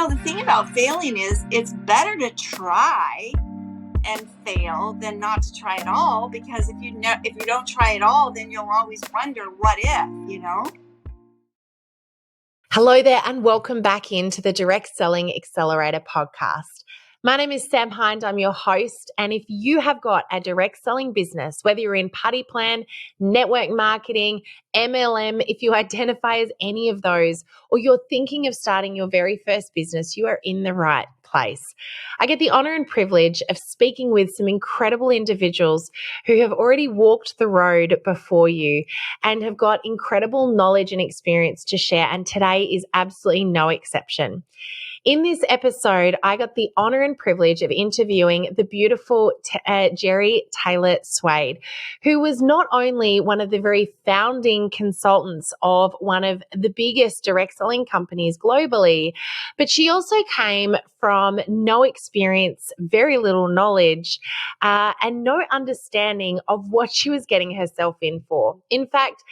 the thing about failing is it's better to try and fail than not to try at all, because if you don't try at all, then you'll always wonder what if. Hello there and welcome back into the Direct Selling Accelerator podcast. My name is Sam Hind, I'm your host, and if you have got a direct selling business, whether you're in party plan, network marketing, MLM, if you identify as any of those, or you're thinking of starting your very first business, you are in the right place. I get the honor and privilege of speaking with some incredible individuals who have already walked the road before you and have got incredible knowledge and experience to share, and today is absolutely no exception. In this episode, I got the honor and privilege of interviewing the beautiful Jeri Taylor Swade, who was not only one of the very founding consultants of one of the biggest direct selling companies globally, but she also came from no experience, very little knowledge, and no understanding of what she was getting herself in for. In fact,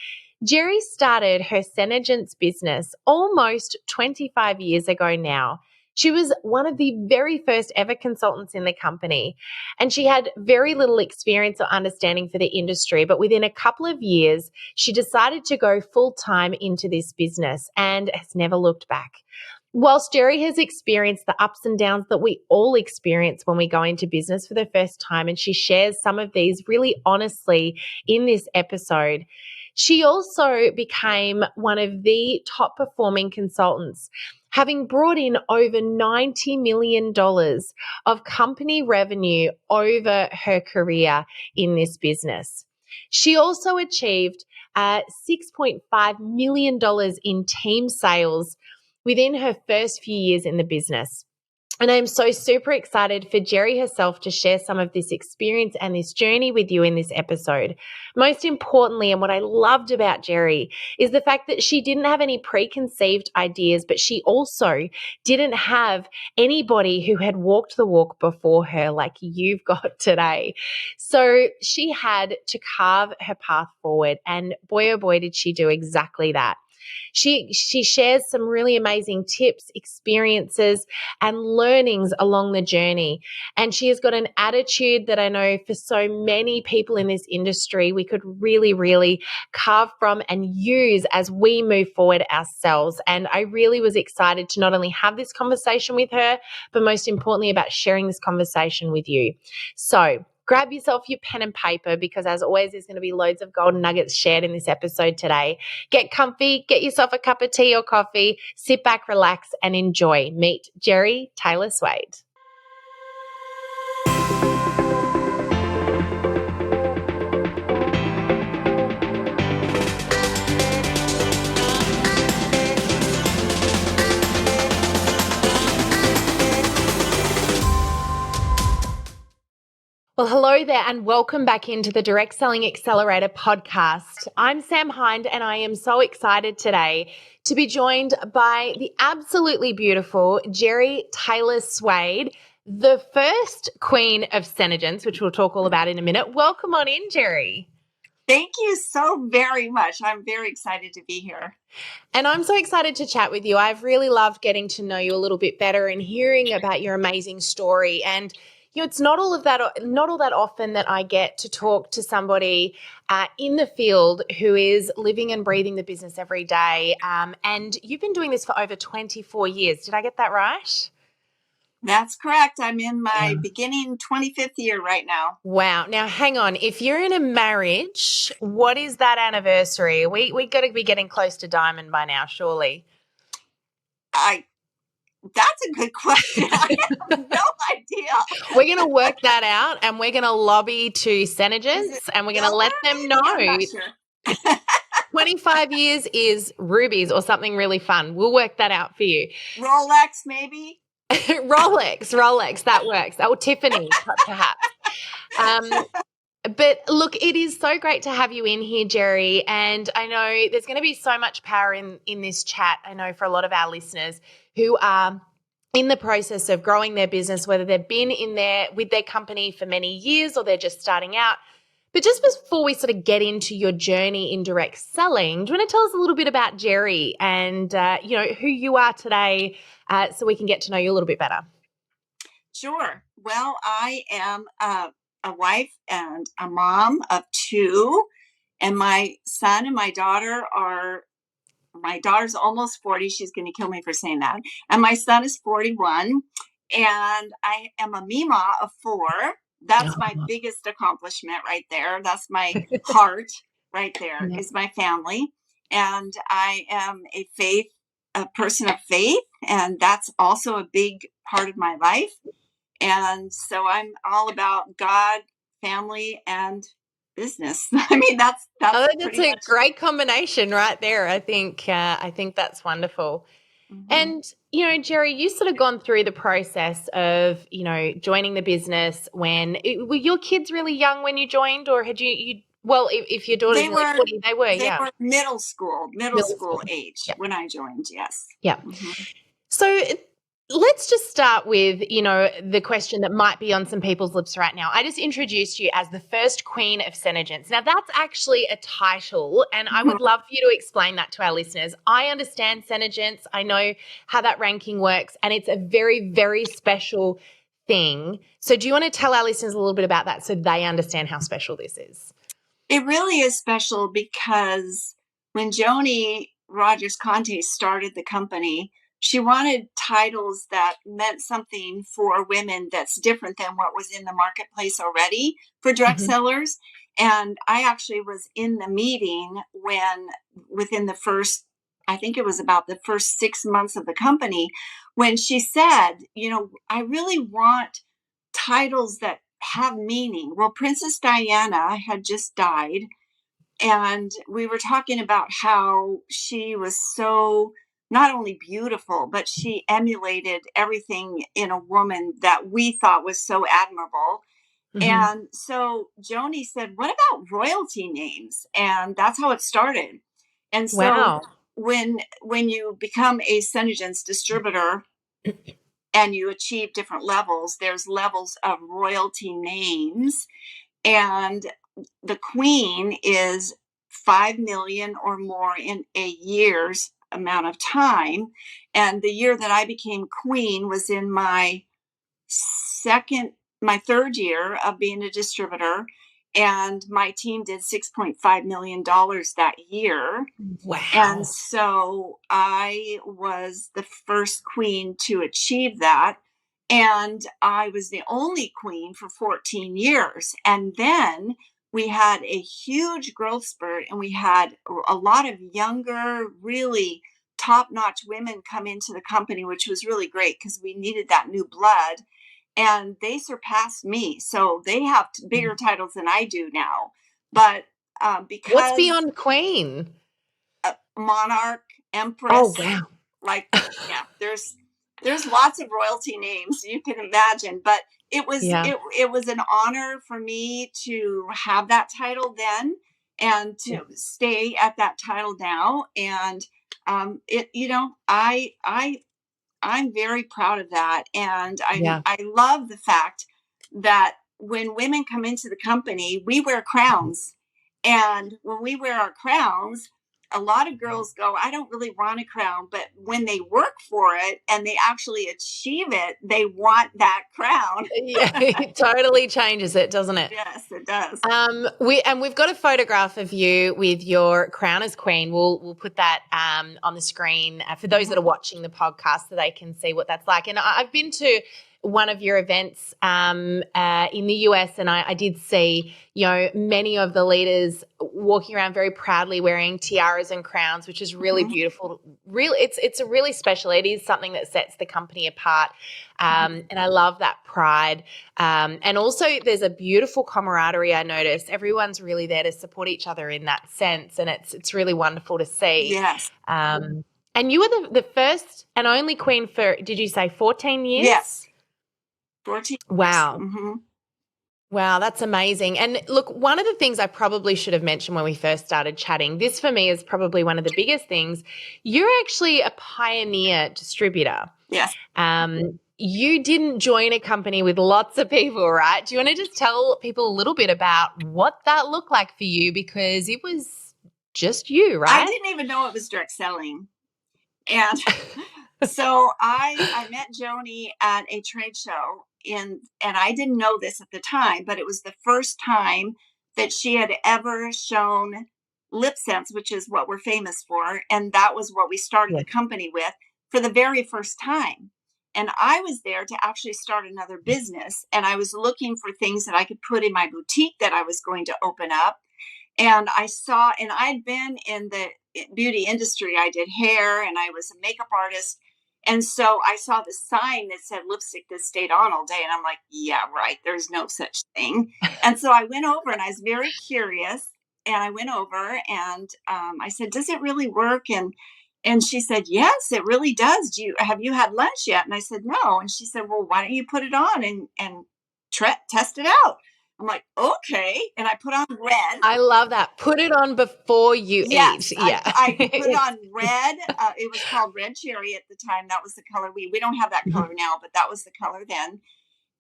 Jeri started her SeneGence business almost 25 years ago now. She was one of the very first ever consultants in the company, and she had very little experience or understanding for the industry. But within a couple of years, she decided to go full-time into this business and has never looked back. Whilst Jeri has experienced the ups and downs that we all experience when we go into business for the first time, and she shares some of these really honestly in this episode, she also became one of the top performing consultants, having brought in over $90 million of company revenue over her career in this business. She also achieved $6.5 million in team sales within her first few years in the business. And I'm so super excited for Jeri herself to share some of this experience and this journey with you in this episode. Most importantly, and what I loved about Jeri is the fact that she didn't have any preconceived ideas, but she also didn't have anybody who had walked the walk before her like you've got today. So she had to carve her path forward, and boy, oh boy, did she do exactly that. She shares some really amazing tips, experiences, and learnings along the journey. And she has got an attitude that I know for so many people in this industry, we could really, really carve from and use as we move forward ourselves. And I really was excited to not only have this conversation with her, but most importantly about sharing this conversation with you. So grab yourself your pen and paper, because as always, there's going to be loads of golden nuggets shared in this episode today. Get comfy, get yourself a cup of tea or coffee, sit back, relax, and enjoy. Meet Jeri Taylor Swade. Well, hello there and welcome back into the Direct Selling Accelerator podcast. I'm Sam Hind and I am so excited today to be joined by the absolutely beautiful Jeri Taylor Swade, the first Queen of SeneGence, which we'll talk all about in a minute. Welcome on in, Jeri. Thank you so very much. I'm very excited to be here. And I'm so excited to chat with you. I've really loved getting to know you a little bit better and hearing about your amazing story. And it's not all that often that I get to talk to somebody in the field who is living and breathing the business every day. And you've been doing this for over 24 years. Did I get that right? That's correct. I'm in my beginning 25th year right now. Wow. Now, hang on. If you're in a marriage, what is that anniversary? We got to be getting close to diamond by now, surely. That's a good question. I have no idea. We're going to work that out, and we're going to lobby to SeneGence, and we're going to let them know. I'm not sure. 25 years is rubies or something really fun. We'll work that out for you. Rolex, maybe? Rolex, that works. Oh, Tiffany, perhaps. But look, it is so great to have you in here, Jeri, and I know there's going to be so much power in this chat, I know, for a lot of our listeners who are in the process of growing their business, whether they've been in there with their company for many years or they're just starting out. But just before we sort of get into your journey in direct selling, do you want to tell us a little bit about Jeri and, who you are today so we can get to know you a little bit better? Sure. Well, I am a wife and a mom of two, and my son and my daughter's almost 40. She's going to kill me for saying that. And my son is 41. And I am a Mima of four. That's my Oh. biggest accomplishment right there. That's my heart right there, Yeah. is my family. And I am a person of faith. And that's also a big part of my life. And so I'm all about God, family, and business. I mean, that's Oh, that's pretty a much. great combination right there. I think that's wonderful. Mhm. And, Jeri, you sort of gone through the process of, joining the business were your kids really young when you joined, or had well, if your daughter's They nearly were 40, they were, they yeah. were middle Middle school school. age Yeah. when I joined. Yes. Yeah. Mhm. So let's just start with, the question that might be on some people's lips right now. I just introduced you as the first Queen of SeneGence. Now, that's actually a title, and I would love for you to explain that to our listeners. I understand SeneGence. I know how that ranking works, and it's a very, very special thing. So do you want to tell our listeners a little bit about that so they understand how special this is? It really is special because when Joni Rogers Conte started the company, she wanted titles that meant something for women that's different than what was in the marketplace already for direct Mhm. sellers. And I actually was in the meeting when, within the first, I think it was about the first 6 months of the company, when she said, I really want titles that have meaning. Well, Princess Diana had just died, and we were talking about how she was so not only beautiful, but she emulated everything in a woman that we thought was so admirable. Mhm. And so Joni said, "What about royalty names?" And that's how it started. And so Wow. when you become a SeneGence distributor and you achieve different levels, there's levels of royalty names. And the queen is 5 million or more in a year's amount of time. And the year that I became queen was in my third year of being a distributor. And my team did $6.5 million that year. And Wow. so I was the first queen to achieve that. And I was the only queen for 14 years. And then we had a huge growth spurt, and we had a lot of younger, really top notch women come into the company, which was really great because we needed that new blood. And they surpassed me. So they have bigger titles than I do now. But What's because beyond Queen? monarch, Oh, empress, wow. like, yeah, there's lots of royalty names you can imagine, but Yeah. it was an honor for me to have that title then and Yeah. to stay at that title now. And it I'm very proud of that. And Yeah. I love the fact that when women come into the company, we wear crowns. And when we wear our crowns, a lot of girls go, I don't really want a crown. But when they work for it and they actually achieve it, they want that crown. Yeah, it totally changes it, doesn't it? Yes, it does. We've got a photograph of you with your crown as queen. We'll put that on the screen for those that are Mhm. watching the podcast so they can see what that's like. And I've been to one of your events in the US, and I did see many of the leaders walking around very proudly wearing tiaras and crowns, which is really Mhm. beautiful. Really, it's a really special. It is something that sets the company apart, and I love that pride. And also, there's a beautiful camaraderie. I notice everyone's really there to support each other in that sense, and it's really wonderful to see. Yes. And you were the first and only queen for, did you say 14 years? Yes. 14 years. Wow. Hmm. Wow, that's amazing. And look, one of the things I probably should have mentioned when we first started chatting, this for me is probably one of the biggest things. You're actually a pioneer distributor. Yes. you didn't join a company with lots of people, right? Do you want to just tell people a little bit about what that looked like for you? Because it was just you, I right? didn't even know it was direct selling. And so I met Joni at a trade show and I didn't know this at the time, but it was the first time that she had ever shown lip sense, which is what we're famous for. And that was what we started Yeah. the company with for the very first time. And I was there to actually start another business. And I was looking for things that I could put in my boutique that I was going to open up. And I saw, and I'd been in the beauty industry. I did hair and I was a makeup artist. And so I saw the sign that said lipstick that stayed on all day. And I'm like, yeah, right. There's no such thing. And so I went over and I was very curious. And I went over and I said, does it really work? And she said, yes, it really does. Have you had lunch yet? And I said, no. And she said, well, why don't you put it on and test it out? I'm like, okay. And I put on red. I love that. Put it on before you eat. Yes, Yeah. I put on red. It was called red cherry at the time. That was the color we don't have that color now, but that was the color then.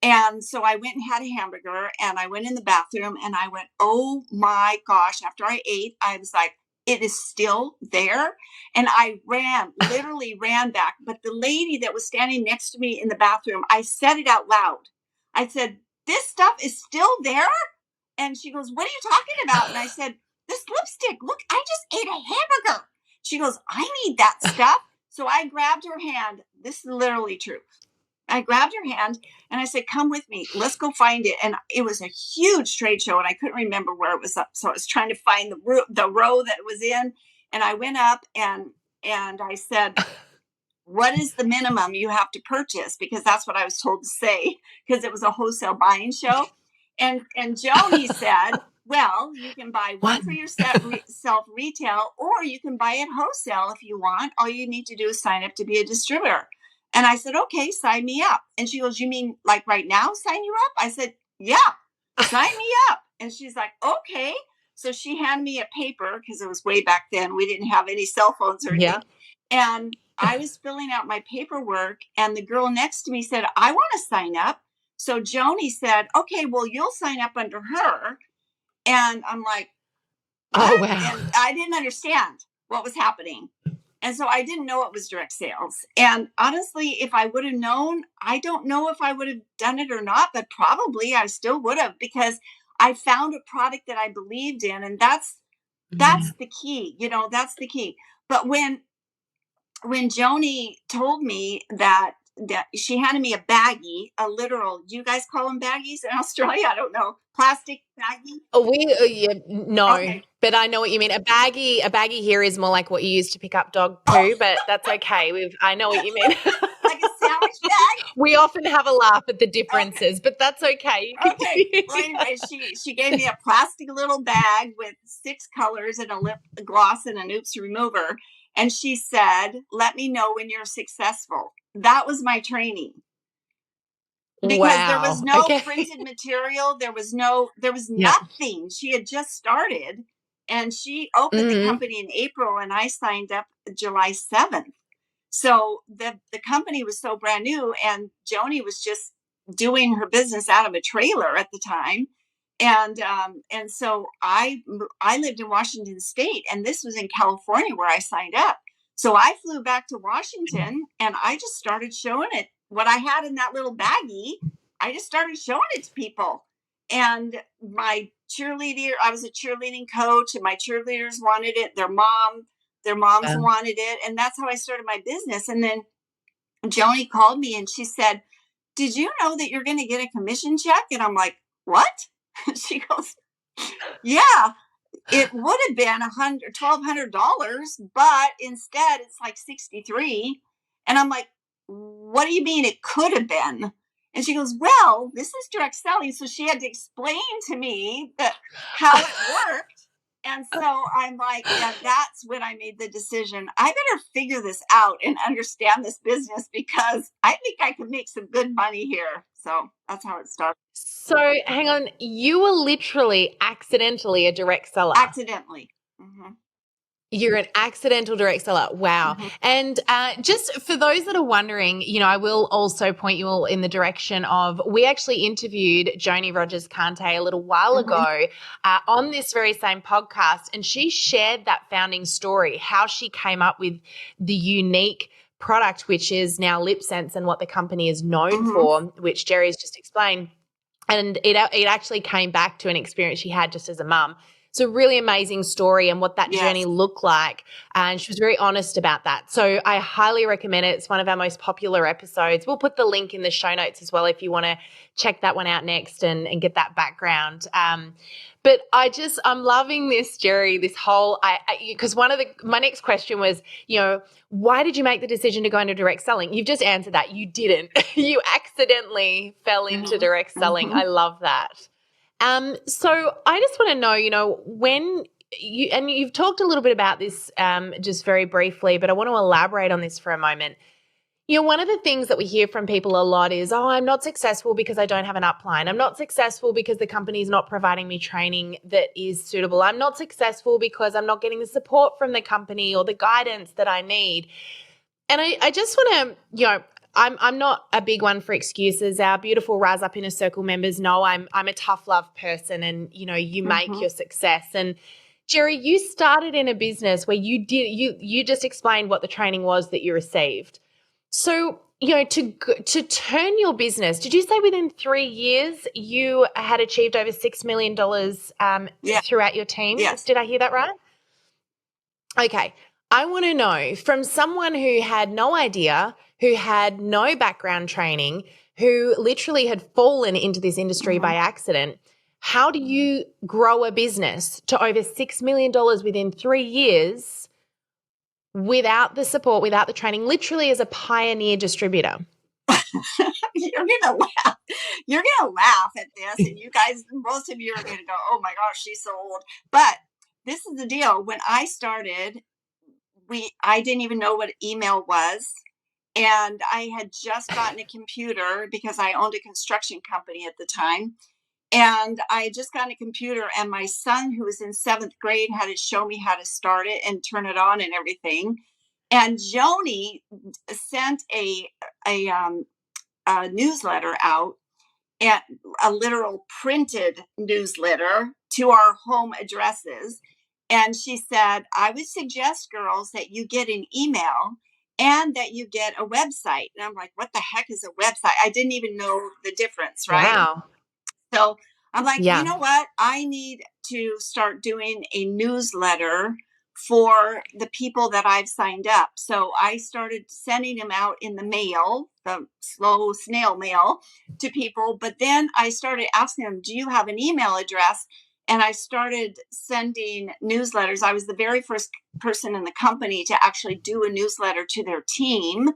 And so I went and had a hamburger and I went in the bathroom and I went, oh my gosh. After I ate, I was like, it is still there. And I literally ran back. But the lady that was standing next to me in the bathroom, I said it out loud. I said, this stuff is still there? And she goes, what are you talking about? And I said, this lipstick. Look, I just ate a hamburger. She goes, I need that stuff. So I grabbed her hand. This is literally true. I grabbed her hand and I said, come with me. Let's go find it. And it was a huge trade show and I couldn't remember where it was up. So I was trying to find the row that it was in. And I went up and I said, what is the minimum you have to purchase? Because that's what I was told to say, because it was a wholesale buying show. And Joni said, well, you can buy one for One. yourself retail, or you can buy it wholesale if you want. All you need to do is sign up to be a distributor. And I said, okay, sign me up. And she goes, you mean like right now, sign you up? I said, yeah, sign me up. And she's like, okay. So she handed me a paper because it was way back then. We didn't have any cell phones or Yeah. anything. And I was filling out my paperwork, and the girl next to me said, I want to sign up. So Joni said, okay, well, you'll sign up under her. And I'm like, Oh, what? wow. And I didn't understand what was happening. And so I didn't know it was direct sales. And honestly, if I would have known, I don't know if I would have done it or not, but probably I still would have because I found a product that I believed in. And that's the key, that's the key. But when Joni told me that she handed me a baggie, a literal, do you guys call them baggies in Australia? I don't know. Plastic baggie. Oh, yeah, no, Okay. but I know what you mean. A baggie here is more like what you use to pick up dog Oh, poo, but that's okay. I know what you mean. like a sandwich bag. We often have a laugh at the Okay. differences, but that's okay. You Okay. Well, continue. anyway, she gave me a plastic little bag with 6 colors and a lip gloss and an oops remover. And she said, let me know when you're successful. That was my training. Because there was Wow. no Okay. printed material, there was Yeah. nothing. She had just started and she opened the Mhm. company in April and I signed up July 7th. So the company was so brand new and Joni was just doing her business out of a trailer at the time. And so I lived in Washington State and this was in California where I signed up. So I flew back to Washington and I just started showing it what I had in that little baggie. I just started showing it to people. And I was a cheerleading coach and my cheerleaders wanted it. Their moms Yeah. wanted it. And that's how I started my business. And then Joni called me and she said, did you know that you're going to get a commission check? And I'm like, what? She goes, yeah, it would have been $1,200, but instead it's like 63. And I'm like, what do you mean it could have been? And she goes, well, this is direct selling. So she had to explain to me how it worked. And so I'm like, yeah, that's when I made the decision. I better figure this out and understand this business because I think I can make some good money here. So that's how it started. So hang on, you were literally accidentally a direct seller. Accidentally. Hmm. You're an accidental direct seller. Wow. Mhm. And just for those that are wondering, I will also point you all in the direction of, we actually interviewed Joni Rogers Kante a little while Mhm. ago on this very same podcast. And she shared that founding story, how she came up with the unique product, which is now Lip Sense and what the company is known Mhm. for, which Jeri's just explained. And it actually came back to an experience she had just as a mum. It's a really amazing story and what that journey Yes. looked like. And she was very honest about that. So I highly recommend it. It's one of our most popular episodes. We'll put the link in the show notes as well if you want to check that one out next and get that background. But I'm loving this, Jeri, this whole, because my next question was, why did you make the decision to go into direct selling? You've just answered that. You didn't. You accidentally fell into Mhm. direct selling. Mhm. I love that. So I just want to know, when you've talked a little bit about this just very briefly, but I want to elaborate on this for a moment. One of the things that we hear from people a lot is, oh, I'm not successful because I don't have an upline. I'm not successful because the company is not providing me training that is suitable. I'm not successful because I'm not getting the support from the company or the guidance that I need. And I just want to, I'm not a big one for excuses. Our beautiful Rise Up Inner Circle members know I'm a tough love person, and you make Mhm. your success. And Jeri, you started in a business where you just explained what the training was that you received. So, to turn your business, did you say within 3 years you had achieved over $6 million Yeah. throughout your team? Yes. Did I hear that right? Okay. I want to know from someone who had no idea, who had no background training, who literally had fallen into this industry Mhm. by accident. How do you grow a business to over $6 million within 3 years without the support, without the training, literally as a pioneer distributor? You're gonna laugh. You're gonna laugh at this, and you guys, most of you are gonna go, "Oh my gosh, she's so old." But this is the deal. When I started, I didn't even know what email was, and I had just gotten a computer because I owned a construction company at the time. And I had just gotten a computer, and my son, who was in seventh grade, had to show me how to start it and turn it on and everything. And Joni sent a newsletter out, and a literal printed newsletter to our home addresses. And she said, I would suggest, girls, that you get an email and that you get a website. And I'm like, what the heck is a website? I didn't even know the difference, right? Wow. So I'm like, you Yeah. know what? I need to start doing a newsletter for the people that I've signed up. So I started sending them out in the mail, the slow snail mail to people. But then I started asking them, do you have an email address? And I started sending newsletters. I was the very first person in the company to actually do a newsletter to their team.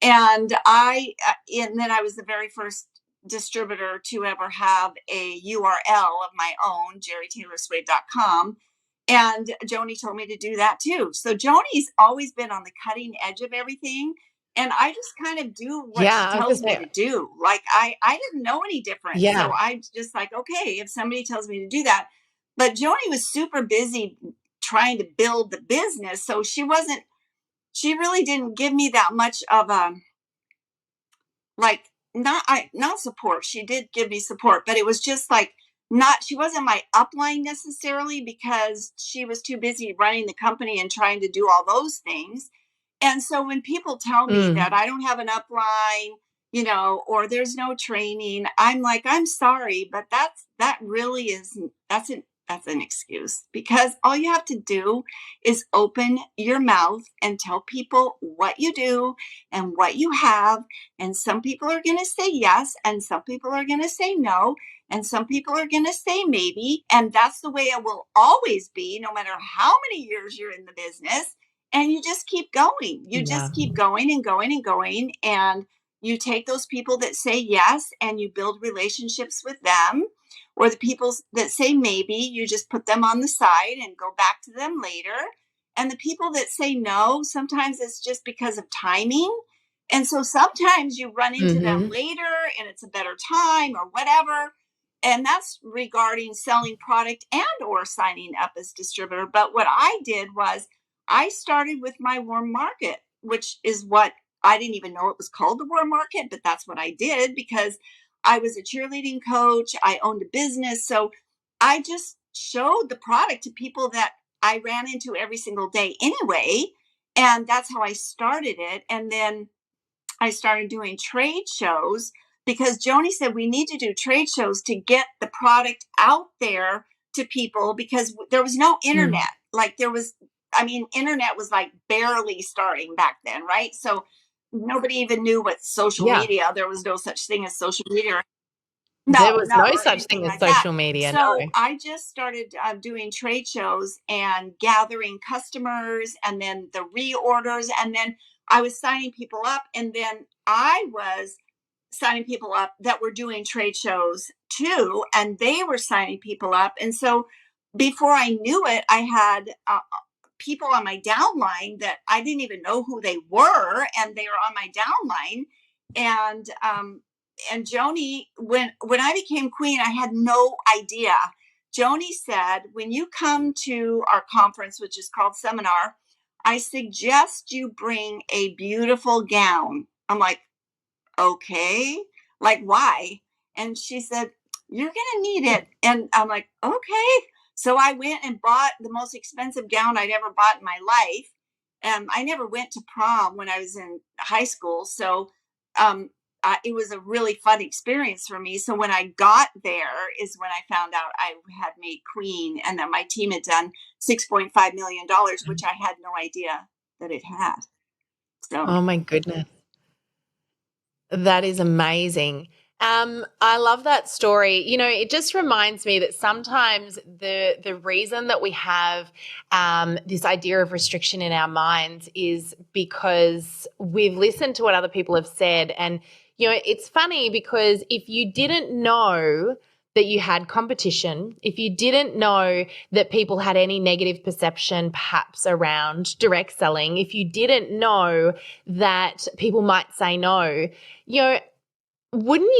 And then I was the very first distributor to ever have a URL of my own, JeriTaylorSwade.com. And Joni told me to do that too. So Joni's always been on the cutting edge of everything. And I just kind of do what she Yeah. I was going tells to me say, to do. Like I didn't know any different. So yeah. I just like, okay, if somebody tells me to do that. But Joni was super busy trying to build the business. So she really didn't give me that much of a, like, not support. She did give me support, but it was just like, not she wasn't my upline necessarily, because she was too busy running the company and trying to do all those things. And so when people tell me that Mm. I don't have an upline, or there's no training, I'm like, I'm sorry, but that really is that's an excuse, because all you have to do is open your mouth and tell people what you do and what you have. And some people are going to say yes, and some people are going to say no, and some people are going to say maybe. And that's the way it will always be, no matter how many years you're in the business. And you just keep going. You Yeah. just keep going and going and going. And you take those people that say yes and you build relationships with them. Or the people that say maybe, you just put them on the side and go back to them later. And the people that say no, sometimes it's just because of timing. And so sometimes you run into them Mm-hmm. later and it's a better time or whatever. And that's regarding selling product and or signing up as distributor. But what I did was, I started with my warm market, which is what I didn't even know it was called, the warm market, but that's what I did because I was a cheerleading coach. I owned a business. So I just showed the product to people that I ran into every single day anyway. And that's how I started it. And then I started doing trade shows because Joni said we need to do trade shows to get the product out there to people because there was no Mm. internet. Like there was, I mean, internet was like barely starting back then, right? So nobody even knew what social Yeah. media. There was no such thing as social media. There No, was no, no or such anything thing as like that. social media, So no. I just started doing trade shows and gathering customers and then the reorders. And then I was signing people up. And then I was signing people up that were doing trade shows too. And they were signing people up. And so before I knew it, I had people on my downline that I didn't even know who they were. And they were on my downline. And Joni, when I became queen, I had no idea. Joni said, when you come to our conference, which is called seminar, I suggest you bring a beautiful gown. I'm like, okay, like why? And she said, you're gonna need it. And I'm like, okay. So I went and bought the most expensive gown I'd ever bought in my life. I never went to prom when I was in high school, so um, it was a really fun experience for me. So when I got there is when I found out I had made queen and that my team had done $6.5 million, which I had no idea that it had. So Oh my goodness. That is amazing. I love that story. You know, it just reminds me that sometimes the reason that we have this idea of restriction in our minds is because we've listened to what other people have said. And, you know, it's funny because if you didn't know that you had competition, if you didn't know that people had any negative perception perhaps around direct selling, if you didn't know that people might say no, you know, wouldn't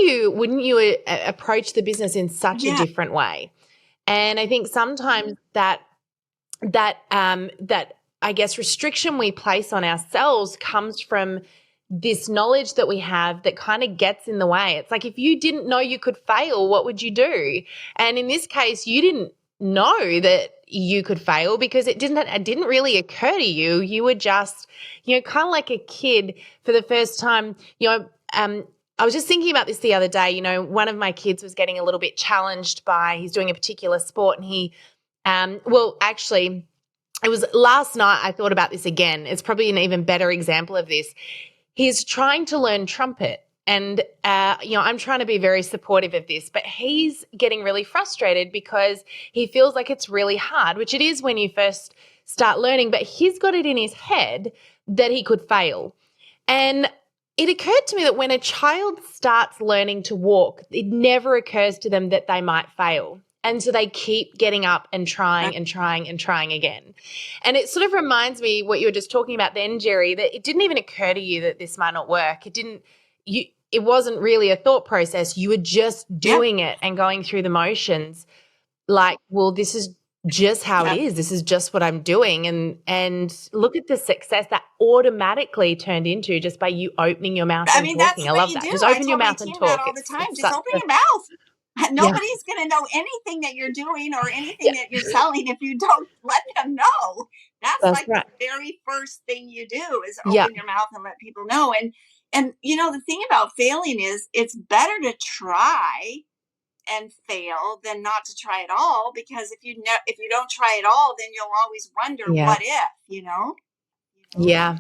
you approach the business in such a yeah, different way? And I think sometimes that I guess restriction we place on ourselves comes from this knowledge that we have that kind of gets in the way. It's like if you didn't know you could fail, what would you do? And in this case, you didn't know that you could fail because it didn't really occur to you. You were just, you know, kind of like a kid for the first time, you know, I was just thinking about this the other day. You know, one of my kids was getting a little bit challenged by he's doing a particular sport and well, actually, it was last night I thought about this again. It's probably an even better example of this. He's trying to learn trumpet. And, you know, I'm trying to be very supportive of this, but he's getting really frustrated because he feels like it's really hard, which it is when you first start learning, but he's got it in his head that he could fail. And it occurred to me that when a child starts learning to walk, it never occurs to them that they might fail. And so they keep getting up and trying and trying and trying again. And it sort of reminds me what you were just talking about then, Jeri, that it didn't even occur to you that this might not work. It wasn't really a thought process. You were just yeah, doing it and going through the motions like, well, this is just how it yeah. is. This is just what I'm doing. And look at the success that automatically turned into just by you opening your mouth I and mean, that's talking. I what love you that. do. Just I open your tell my mouth and team that talk. all the It's time. it's Just such open a your mouth. yeah. Nobody's going to know anything that you're doing or Yeah. anything that you're selling if you don't let them know. That's That's like the right. very first thing you do is Yeah. open your mouth and let people know. And you know the thing about failing is it's better to try and fail than not to try at all because if you don't try at all then you'll always wonder Yeah. what if, you know? Yeah.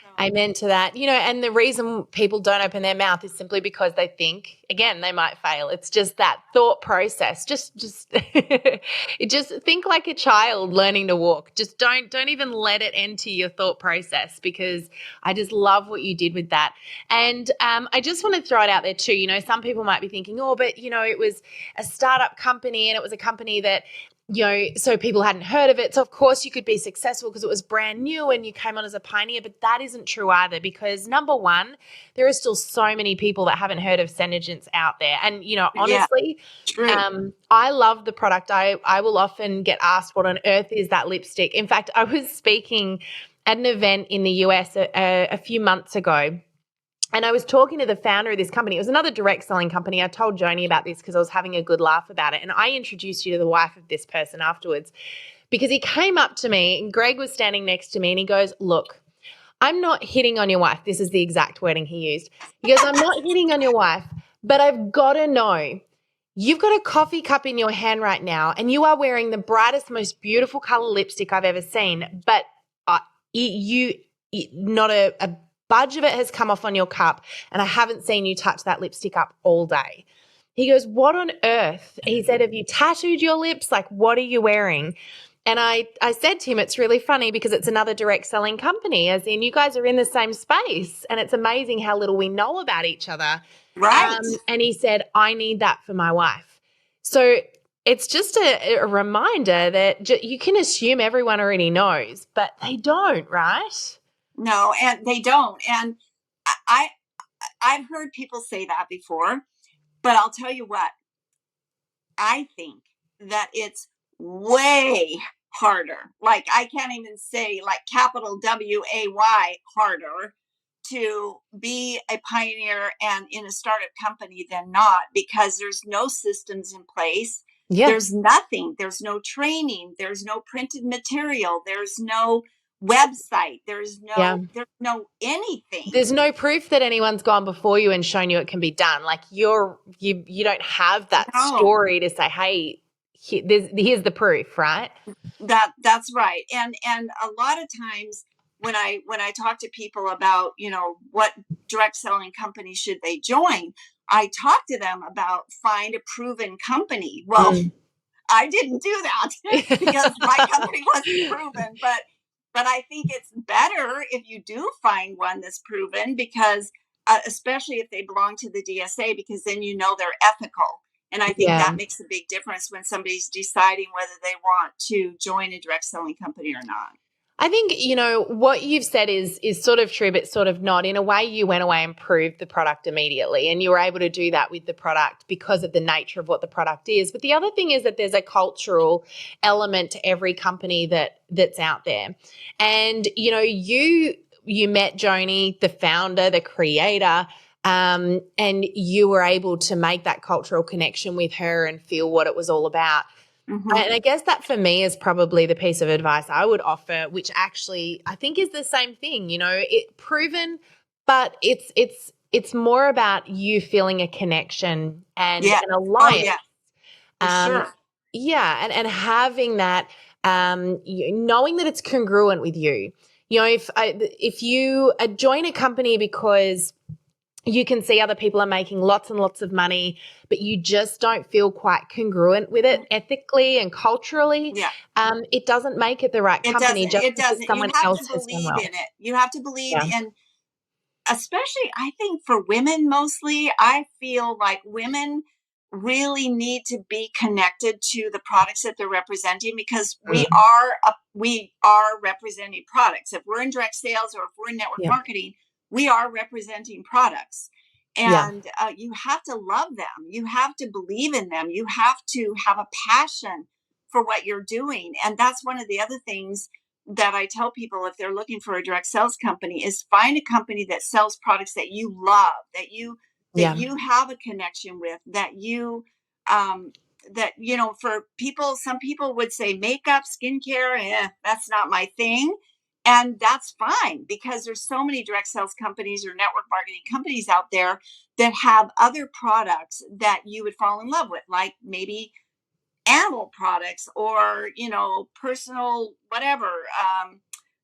So Amen to that. You know, and the reason people don't open their mouth is simply because they think, again, they might fail. It's just that thought process. Just it just think like a child learning to walk. Just don't even let it enter your thought process because I just love what you did with that. And I just want to throw it out there too. You know, some people might be thinking, oh, but you know, it was a startup company and it was a company that so people hadn't heard of it. So of course you could be successful because it was brand new and you came on as a pioneer, but that isn't true either, because number one, there are still so many people that haven't heard of SeneGence out there. And, Yeah, honestly, true. I love the product. I will often get asked what on earth is that lipstick. In fact, I was speaking at an event in the US a few months ago, and I was talking to the founder of this company. It was another direct selling company. I told Joni about this because I was having a good laugh about it. And I introduced you to the wife of this person afterwards, because he came up to me and Greg was standing next to me and he goes, "Look, I'm not hitting on your wife." This is the exact wording he used. He goes, "I'm not hitting on your wife, but I've got to know, you've got a coffee cup in your hand right now and you are wearing the brightest, most beautiful color lipstick I've ever seen, but not a budge of it has come off on your cup, and I haven't seen you touch that lipstick up all day." He goes, "What on earth?" He said, "Have you tattooed your lips? Like, what are you wearing?" And I said to him, it's really funny because it's another direct selling company, as in you guys are in the same space, and it's amazing how little we know about each other. Right. And he said, "I need that for my wife." So it's just a reminder that you can assume everyone already knows, but they don't, right? No, and they don't. And I I've heard people say that before, but I'll tell you what, I think that it's way harder. Like, I can't even say, like, capital WAY harder to be a pioneer and in a startup company than not, because there's no systems in place. Yeah. There's nothing. There's no training. There's no printed material. There's no website. Yeah. There's no anything. There's no proof that anyone's gone before you and shown you it can be done. Like you don't have that No. story to say, "Hey, here's the proof," right? That's right. And a lot of times when I talk to people about, what direct selling company should they join, I talk to them about find a proven company. Well, Mm. I didn't do that because my company wasn't proven, but I think it's better if you do find one that's proven, because especially if they belong to the DSA, because then they're ethical. And I think Yeah. that makes a big difference when somebody's deciding whether they want to join a direct selling company or not. I think, what you've said is sort of true, but sort of not. In a way, you went away and proved the product immediately, and you were able to do that with the product because of the nature of what the product is. But the other thing is that there's a cultural element to every company that's out there. And, you met Joni, the founder, the creator, and you were able to make that cultural connection with her and feel what it was all about. Hmm. And I guess that for me is probably the piece of advice I would offer, which actually I think is the same thing. It proven, but it's more about you feeling a connection and Yeah. an Oh, alliance. yeah, for Um, sure. yeah, and having that, knowing that it's congruent with you. If you join a company because you can see other people are making lots and lots of money, but you just don't feel quite congruent with it ethically and culturally, Yeah. it doesn't make it the right It company doesn't. just It because doesn't. You someone have to else has done believe well. in it. You have to believe Yeah. in, especially I think for women mostly, I feel like women really need to be connected to the products that they're representing, because Mm. we are representing products. If we're in direct sales or if we're in network Yeah. marketing, we are representing products. Yeah. And you have to love them. You have to believe in them. You have to have a passion for what you're doing. And that's one of the other things that I tell people if they're looking for a direct sales company is find a company that sells products that you love, that Yeah. you have a connection with, um that for people, some people would say makeup, skincare, that's not my thing. And that's fine, because there's so many direct sales companies or network marketing companies out there that have other products that you would fall in love with, like maybe animal products, or personal whatever,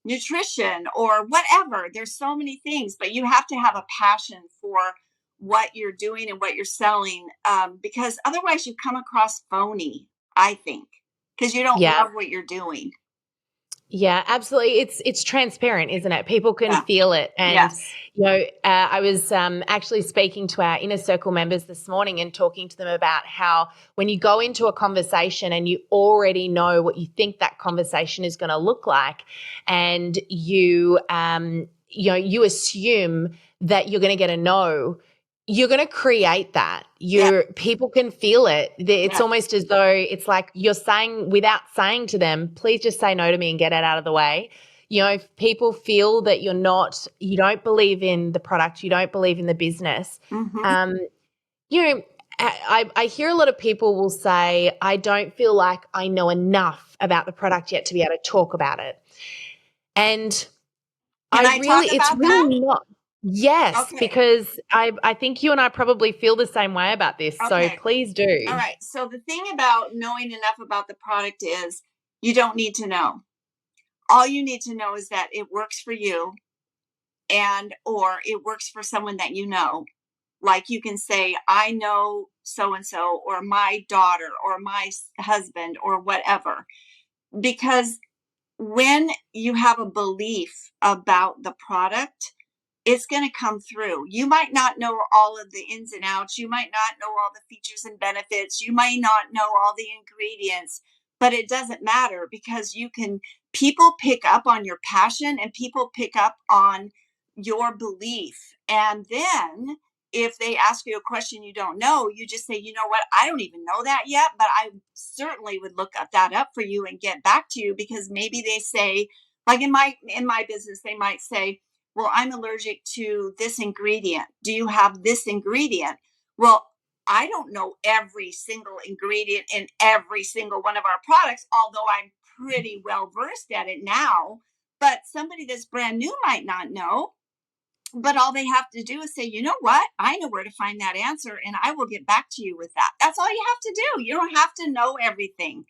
nutrition or whatever. There's so many things, but you have to have a passion for what you're doing and what you're selling, because otherwise you come across phony, I think, because you don't Yeah. love what you're doing. Yeah, absolutely. It's transparent, isn't it? People can Yeah. feel it, and Yes. I was actually speaking to our inner circle members this morning and talking to them about how when you go into a conversation and you already know what you think that conversation is going to look like, and you assume that you're going to get a no, you're going to create that. Yeah. People can feel it. It's Yeah. almost as though it's like you're saying without saying to them, please just say no to me and get it out of the way. If people feel that you don't believe in the product, you don't believe in the business, Hmm. um, you know, I hear a lot of people will say, I don't feel like I know enough about the product yet to be able to talk about it. And Can I talk it's about that? really not. Yes, Okay. because I think you and I probably feel the same way about this. So Okay. please All do. right. So the thing about knowing enough about the product is you don't need to know. All you need to know is that it works for you and or it works for someone that you know. Like you can say, I know so and so, or my daughter, or my husband, or whatever. Because when you have a belief about the product, it's going to come through. You might not know all of the ins and outs. You might not know all the features and benefits. You might not know all the ingredients, but it doesn't matter because people pick up on your passion and people pick up on your belief. And then if they ask you a question you don't know, you just say, you know what, I don't even know that yet, but I certainly would look that up for you and get back to you because maybe they say, like in my business, they might say, well, I'm allergic to this ingredient. Do you have this ingredient? Well, I don't know every single ingredient in every single one of our products, although I'm pretty well versed at it now. But somebody that's brand new might not know. But all they have to do is say, you know what? I know where to find that answer and I will get back to you with that. That's all you have to do. You don't have to know everything.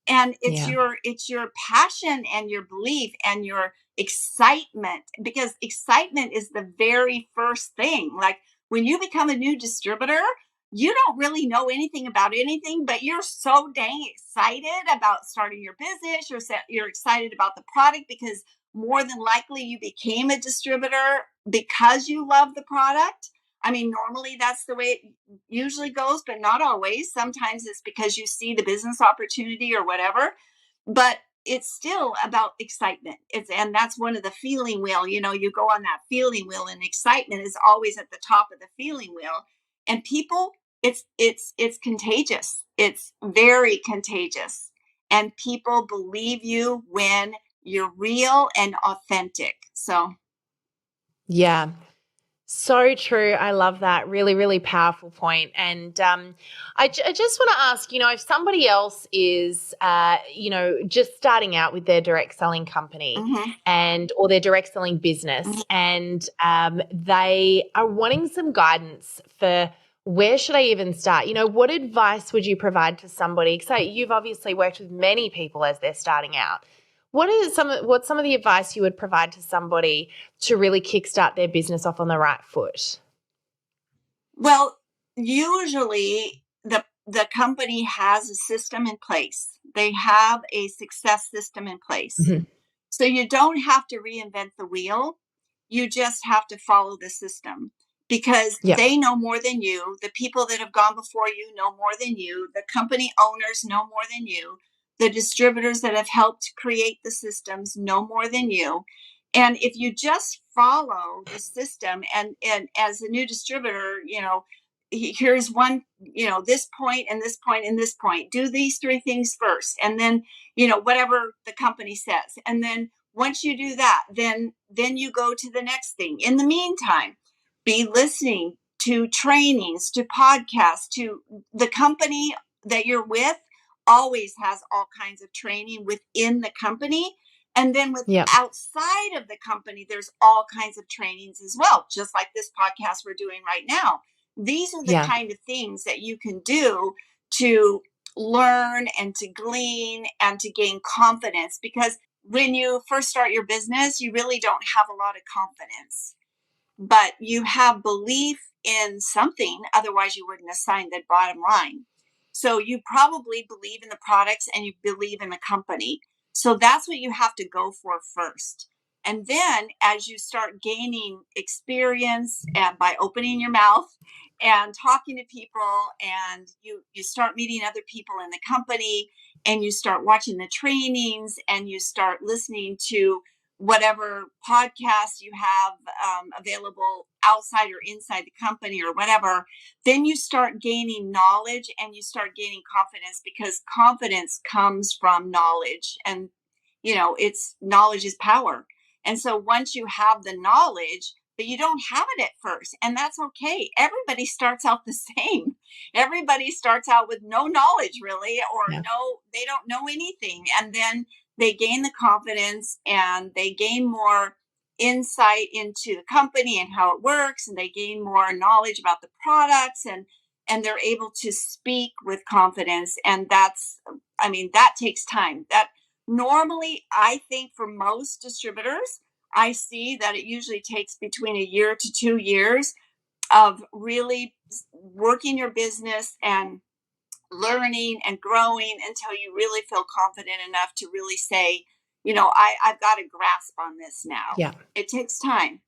And Yeah. it's your passion and your belief and your excitement, because excitement is the very first thing. Like when you become a new distributor, you don't really know anything about anything, but you're so dang excited about starting your business. You're excited about the product because more than likely you became a distributor because you love the product. I mean, normally that's the way it usually goes, but not always. Sometimes it's because you see the business opportunity or whatever, but it's still about excitement. And that's one of the feeling wheel. You go on that feeling wheel, and excitement is always at the top of the feeling wheel. And people, it's contagious. It's very contagious. And people believe you when you're real and authentic. So, Yeah. So true. I love that. Really, really powerful point. And I just want to ask, if somebody else is, just starting out with their direct selling company mhm, or their direct selling business, mhm. and they are wanting some guidance for where should I even start? What advice would you provide to somebody? So you've obviously worked with many people as they're starting out. What's some of the advice you would provide to somebody to really kickstart their business off on the right foot? Well, usually the company has a system in place. They have a success system in place. Mhm. So you don't have to reinvent the wheel. You just have to follow the system because Yep. they know more than you. The people that have gone before you know more than you. The company owners know more than you. The distributors that have helped create the systems know more than you. And if you just follow the system and as a new distributor, here's one, this point and this point and this point, do these three things first. And then whatever the company says, and then once you do that, then you go to the next thing. In the meantime, be listening to trainings, to podcasts, to the company that you're with always has all kinds of training within the company, and then with Yep. outside of the company there's all kinds of trainings as well, just like this podcast we're doing right now. These are the Yeah. kind of things that you can do to learn and to glean and to gain confidence, because when you first start your business, you really don't have a lot of confidence, but you have belief in something. Otherwise, you wouldn't assign that bottom line. So you probably believe in the products and you believe in the company. So that's what you have to go for first. And then as you start gaining experience and by opening your mouth and talking to people, and you start meeting other people in the company, and you start watching the trainings, and you start listening to whatever podcasts you have available outside or inside the company or whatever, then you start gaining knowledge and you start gaining confidence, because confidence comes from knowledge. And it's knowledge is power. And so once you have the knowledge, but you don't have it at first, and that's okay. Everybody starts out the same. Everybody starts out with no knowledge really, or Yeah. no, they don't know anything. And then they gain the confidence and they gain more insight into the company and how it works, and they gain more knowledge about the products, and they're able to speak with confidence. And that takes time. That normally, I think for most distributors, I see that it usually takes between a year to 2 years of really working your business and learning and growing until you really feel confident enough to really say, I've got a grasp on this now. Yeah. It takes time.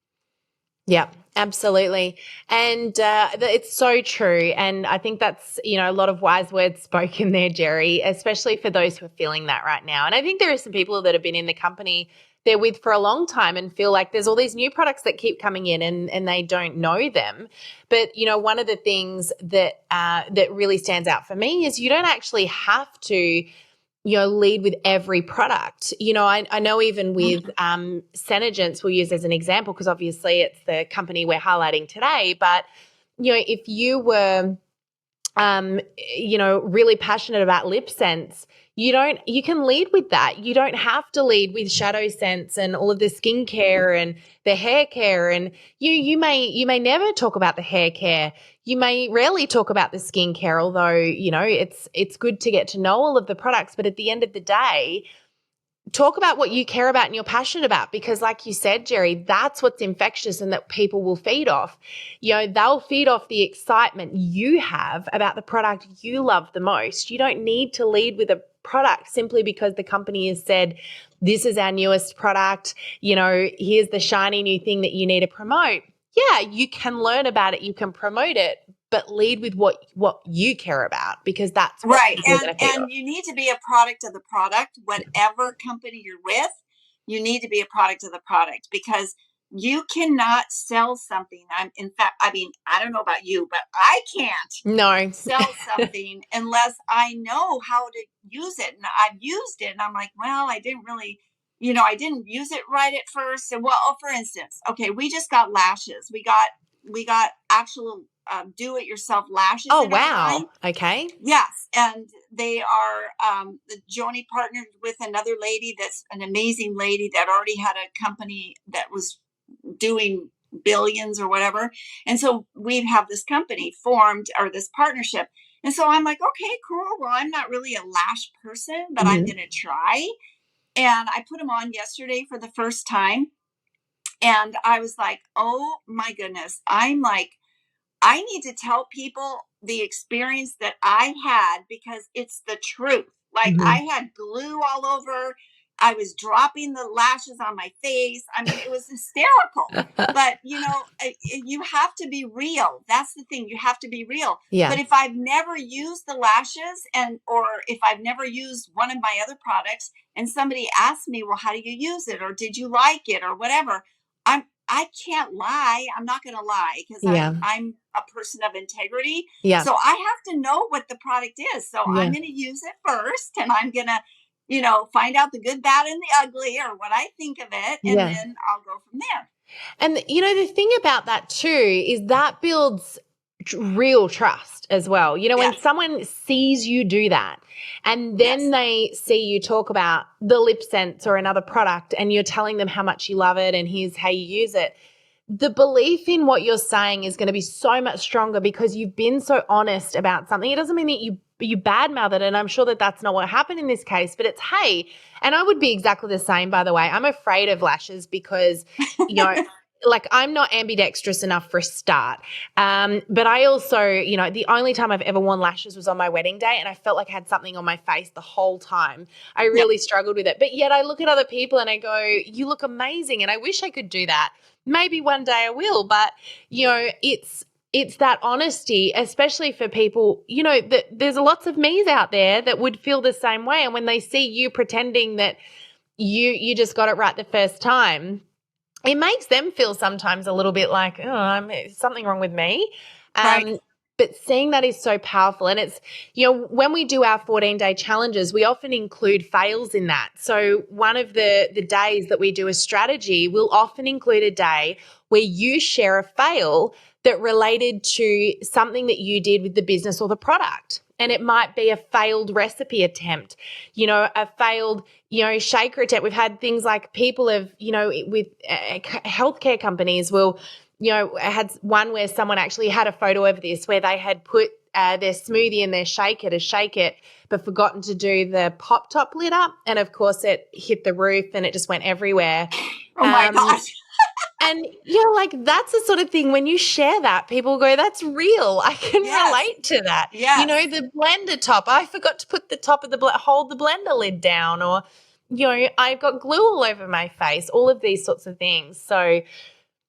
Yeah, absolutely. And it's so true. And I think that's, a lot of wise words spoken there, Jeri, especially for those who are feeling that right now. And I think there are some people that have been in the company they're with for a long time and feel like there's all these new products that keep coming in and they don't know them. But, one of the things that really stands out for me is you don't actually have to lead with every product. I know even with SeneGence, we'll use as an example because obviously it's the company we're highlighting today. But, if you were, really passionate about lip sense, you can lead with that. You don't have to lead with shadow sense and all of the skincare and the hair care. And you may never talk about the hair care. You may rarely talk about the skincare, although, it's good to get to know all of the products. But at the end of the day, talk about what you care about and you're passionate about, because like you said, Jeri, that's what's infectious and that people will feed off. They'll feed off the excitement you have about the product you love the most. You don't need to lead with a product simply because the company has said, this is our newest product, here's the shiny new thing that you need to promote. Yeah, you can learn about it, you can promote it, but lead with what you care about, because that's what Right. people are And going to feed off. you need to be a product of the product, whatever company you're with. You need to be a product of the product, because you cannot sell something. In fact, I don't know about you, but I can't No. sell something unless I know how to use it. And I've used it and I'm like, well, I didn't really, I didn't use it right at first. And for instance, okay, we just got lashes. We got actual do it yourself lashes Oh, in our line. wow. Okay. Yes, and they are Joni partnered with another lady that's an amazing lady that already had a company that was doing billions or whatever. And so we have this company formed, or this partnership. And so I'm like, okay, cool. Well, I'm not really a lash person, but I'm Mhm. going to try. And I put them on yesterday for the first time. And I was like, oh my goodness. I'm like, I need to tell people the experience that I had, because it's the truth. Like, I Mhm. had glue all over. I was dropping the lashes on my face. I mean, it was hysterical. But, you have to be real. That's the thing. You have to be real. Yeah. But if I've never used the lashes, or if I've never used one of my other products, and somebody asks me, well, how do you use it? Or did you like it? Or whatever. I can't lie. I'm not going to lie, because Yeah. I'm a person of integrity. Yeah. So I have to know what the product is. So I'm Yeah. going to use it first, and I'm going to, find out the good, bad, and the ugly, or what I think of it, and Yeah. then I'll go from there. And the thing about that too is that builds real trust as well. When Yes. someone sees you do that and then Yes. they see you talk about the lip sense or another product and you're telling them how much you love it and here's how you use it, the belief in what you're saying is going to be so much stronger because you've been so honest about something. It doesn't mean that you badmouth it, and I'm sure that that's not what happened in this case, but it's, hey, and I would be exactly the same, by the way. I'm afraid of lashes because, you know, like I'm not ambidextrous enough for a start. But I also, the only time I've ever worn lashes was on my wedding day, and I felt like I had something on my face the whole time. I Yeah, really struggled with it. But yet I look at other people and I go, you look amazing. And I wish I could do that. Maybe one day I will. But, it's that honesty, especially for people, that there's lots of me's out there that would feel the same way. And when they see you pretending that you just got it right the first time, it makes them feel sometimes a little bit like, oh, is something wrong with me. right. Um, but seeing that is so powerful. And it's, when we do our 14-day challenges, we often include fails in that. So one of the days that we do a strategy will often include a day where you share a fail that related to something that you did with the business or the product. And it might be a failed recipe attempt, a failed, shaker attempt. We've had things like people have, with healthcare companies will, I had one where someone actually had a photo of this where they had put their smoothie in their shaker to shake it, but forgotten to do the pop top lid up. And of course it hit the roof and it just went everywhere. Oh my Um, gosh. and you're like, that's the sort of thing when you share that, people go, that's real. I can Yes, relate to that. yes. The blender top, I forgot to put the top of hold the blender lid down, or, I've got glue all over my face, all of these sorts of things. So,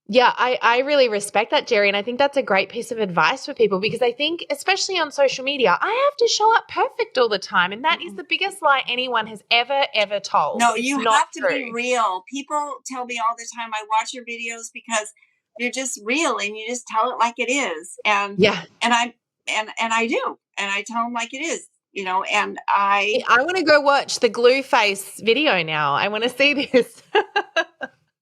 yeah, I really respect that, Jeri. And I think that's a great piece of advice for people because I think, especially on social media, I have to show up perfect all the time. And that is Mm-mm. the biggest lie anyone has ever told. No, It's you not have to be true. real. People tell me all the time, I watch your videos because you're just real and you just tell it like it is. Yeah. And I and I do. And I tell them like it is, and I I want to go watch the glue face video now. I want to see this.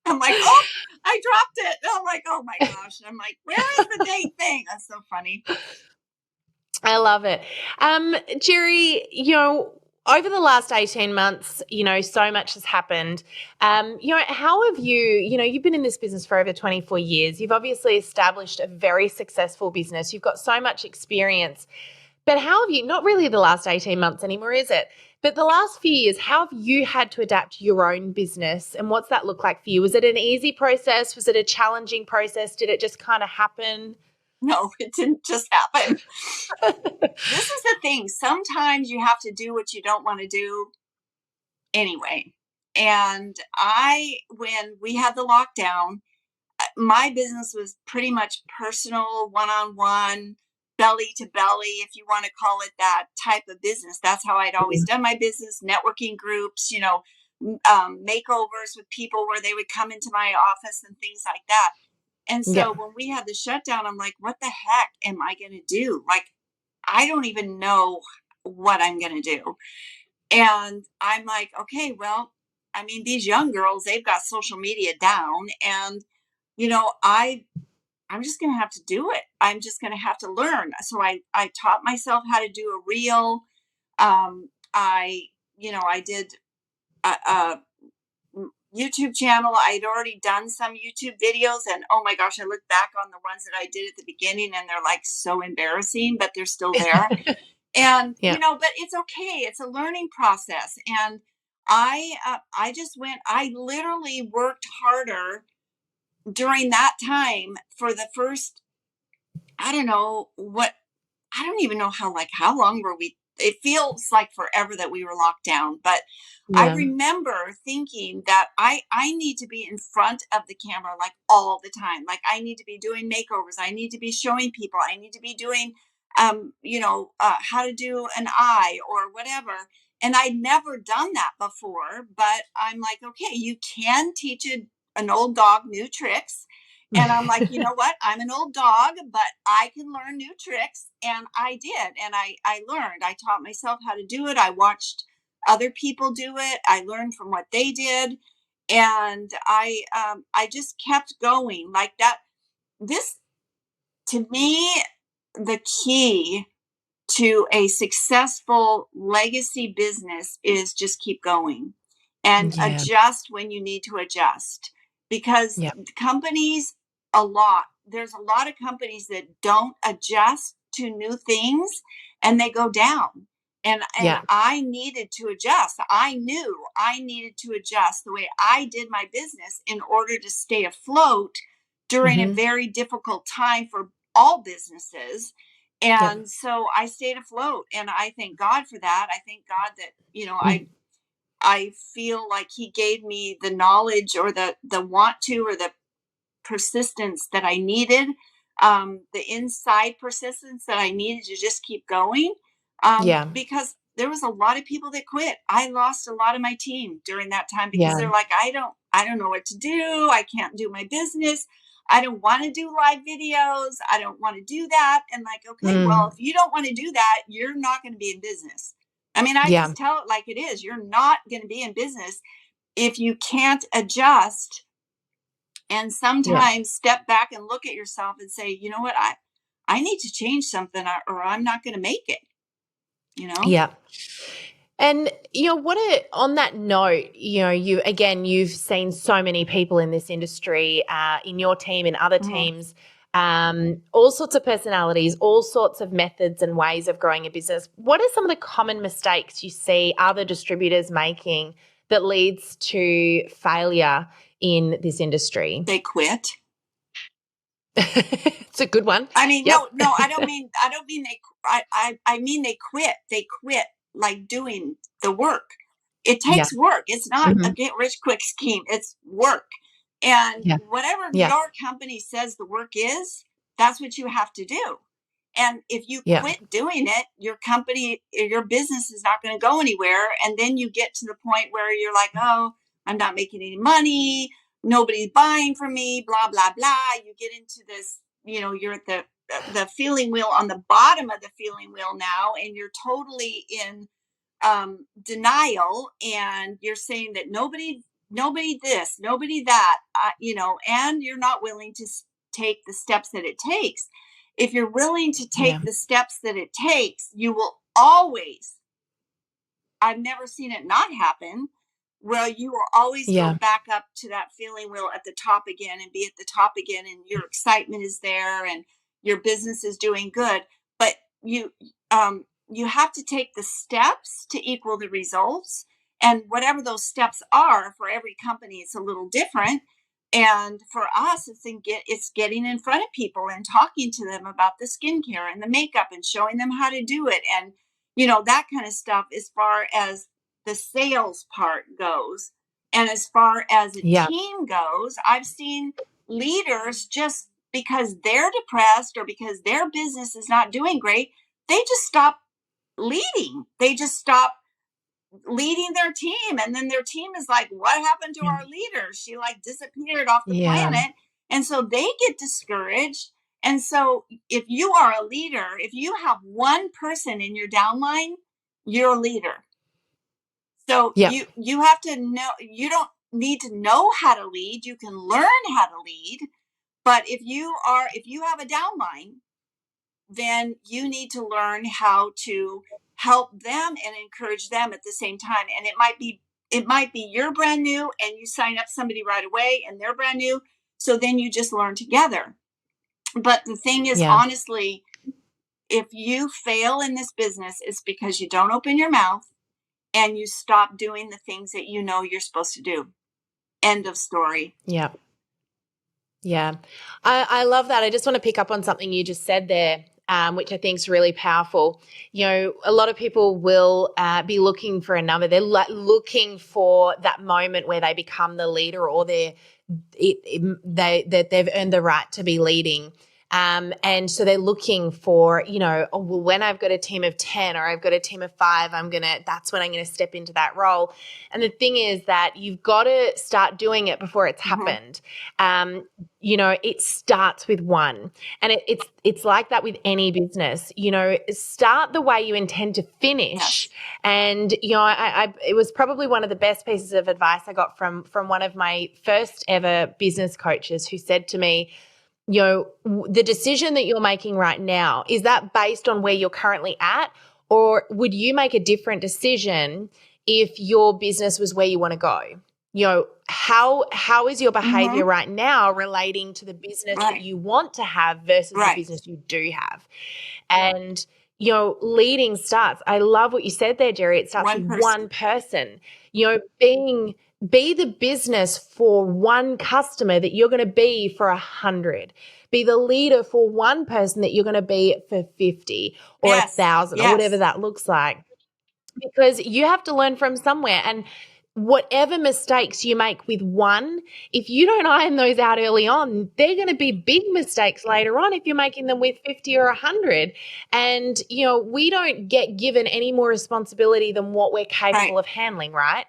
I'm like, "Oh, I dropped it." And I'm like, "Oh my gosh." And I'm like, "Where is the dang thing?" That's so funny. I love it. Jerry, over the last 18 months, so much has happened. How have you've been in this business for over 24 years. You've obviously established a very successful business. You've got so much experience. But how have you, not really the last 18 months anymore, is it? But the last few years, how have you had to adapt your own business and what's that look like for you? Was it an easy process? Was it a challenging process? Did it just kind of happen? No, it didn't just happen. This is the thing. Sometimes you have to do what you don't want to do anyway. And when we had the lockdown, my business was pretty much personal, one on one, belly to belly, if you want to call it that type of business. That's how I'd always done my business, networking groups, makeovers with people where they would come into my office and things like that. And Yeah. so when we had the shutdown, I'm like, what the heck am I going to do? Like, I don't even know what I'm going to do. And I'm like, okay, well, I mean, these young girls, they've got social media down. And, I'm just going to have to do it. I'm just going to have to learn. So I taught myself how to do a reel. I did a YouTube channel. I'd already done some YouTube videos, and oh my gosh, I look back on the ones that I did at the beginning and they're like so embarrassing, but they're still there. And, Yeah. but it's okay. It's a learning process. And I literally worked harder during that time for the first, I don't know what, I don't even know how long were we, it feels like forever that we were locked down, but I Yeah. remember thinking that I need to be in front of the camera like all the time. Like I need to be doing makeovers. I need to be showing people. I need to be doing how to do an eye or whatever. And I'd never done that before, but I'm like, okay, you can teach an old dog new tricks. And I'm like, you know what? I'm an old dog, but I can learn new tricks. And I did. And I learned. I taught myself how to do it. I watched other people do it. I learned from what they did. And I just kept going like that. This, to me, the key to a successful legacy business is just keep going and Yeah. adjust when you need to adjust, because Yeah. companies, there's a lot of companies that don't adjust to new things and they go down. And Yeah. I needed to adjust. I knew I needed to adjust the way I did my business in order to stay afloat during a very difficult time for all businesses. Yep. And so I stayed afloat, and I thank God for that. I thank God that, Mm. I feel like he gave me the knowledge, or the want to, or the persistence that I needed, the inside persistence that I needed to just keep going. Yeah. Because there was a lot of people that quit. I lost a lot of my team during that time because Yeah. they're like, I don't know what to do. I can't do my business. I don't want to do live videos. I don't want to do that. And like, okay, well, Mm. if you don't want to do that, you're not going to be in business. I mean, I Yeah. just tell it like it is. You're not going to be in business if you can't adjust and Yeah. sometimes step back and look at yourself and say, you know what, I need to change something, or I'm not going to make it, you know? Yeah. And on that note, you've seen so many people in this industry, in your team and other Mhm. teams, all sorts of personalities, all sorts of methods and ways of growing a business. What are some of the common mistakes you see other distributors making that leads to failure in this industry? They quit. It's a good one. I mean, Yep. no, I don't mean I mean they quit. They quit like doing the work. It Yeah. takes work. It's not a Hmm. get rich quick scheme. It's work. And Yeah. whatever Yeah. your company says the work is, that's what you have to do. And if you Yeah. quit doing it, your company, your business is not going to go anywhere. And then you get to the point where you're like, oh, I'm not making any money. Nobody's buying from me, blah, blah, blah. You get into this, you're at the feeling wheel, on the bottom of the feeling wheel now, and you're totally in denial, and you're saying that nobody this, nobody that, and you're not willing to take the steps that it takes. If you're willing to Yeah. take the steps that it takes, you will always, I've never seen it not happen, where you will always go Yeah. back up to that feeling wheel at the top again, and be at the top again, and your excitement is there, and your business is doing good. But you have to take the steps to equal the results, and whatever those steps are, for every company it's a little different. And for us, it's getting in front of people and talking to them about the skincare and the makeup, and showing them how to do it, and that kind of stuff, as far as the sales part goes. And as far as a Yeah. team goes, I've seen leaders, just because they're depressed or because their business is not doing great, they just stop leading. They just stop leading their team. And then their team is like, what happened to Yeah. our leader? She like disappeared off the Yeah. planet. And so they get discouraged. And so if you are a leader, if you have one person in your downline, you're a leader. So Yeah. you have to know, you don't need to know how to lead. You can learn how to lead. But if you have a downline, then you need to learn how to help them and encourage them at the same time. And it might be you're brand new and you sign up somebody right away and they're brand new. So then you just learn together. But the thing is, Yeah. honestly, if you fail in this business, it's because you don't open your mouth and you stop doing the things that you know you're supposed to do. End of story. Yeah. Yeah. I love that. I just want to pick up on something you just said there, which I think is really powerful. A lot of people will be looking for a number. They're looking for that moment where they become the leader, or they've earned the right to be leading. And so they're looking for, oh, well, when I've got a team of 10 or I've got a team of 5, that's when I'm going to step into that role. And the thing is that you've got to start doing it before it's Mm-hmm. happened. It starts with one. And it's like that with any business. Start the way you intend to finish. Yes. And it was probably one of the best pieces of advice I got from one of my first ever business coaches, who said to me, the decision that you're making right now, is that based on where you're currently at? Or would you make a different decision if your business was where you want to go? How is your behavior Mm-hmm. right now relating to the business that Right. you want to have versus the Right. business you do have? And, leading starts. I love what you said there, Jeri. It starts One with one person. person. Being Be the business for one customer that you're going to be for 100. Be the leader for one person that you're going to be for 50 or Yes. 1,000 or whatever Yes. that looks like. Because you have to learn from somewhere. And whatever mistakes you make with one, if you don't iron those out early on, they're going to be big mistakes later on if you're making them with 50 or 100. And, we don't get given any more responsibility than what we're capable Right. of handling, right?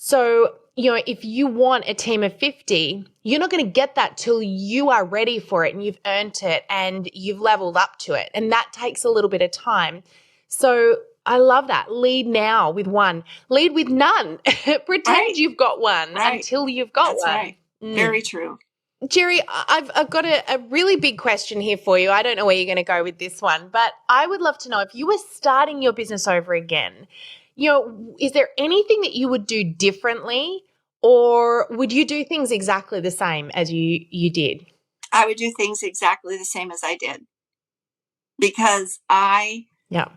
So, if you want a team of 50, you're not going to get that till you are ready for it and you've earned it and you've leveled up to it. And that takes a little bit of time. So I love that. Lead now with one. Lead with none. Pretend Right. you've got one Right. until you've got That's one. right. Very true. Jeri, I've got a really big question here for you. I don't know where you're going to go with this one, but I would love to know, if you were starting your business over again, is there anything that you would do differently, or would you do things exactly the same as you did? I would do things exactly the same as I did, because Yeah.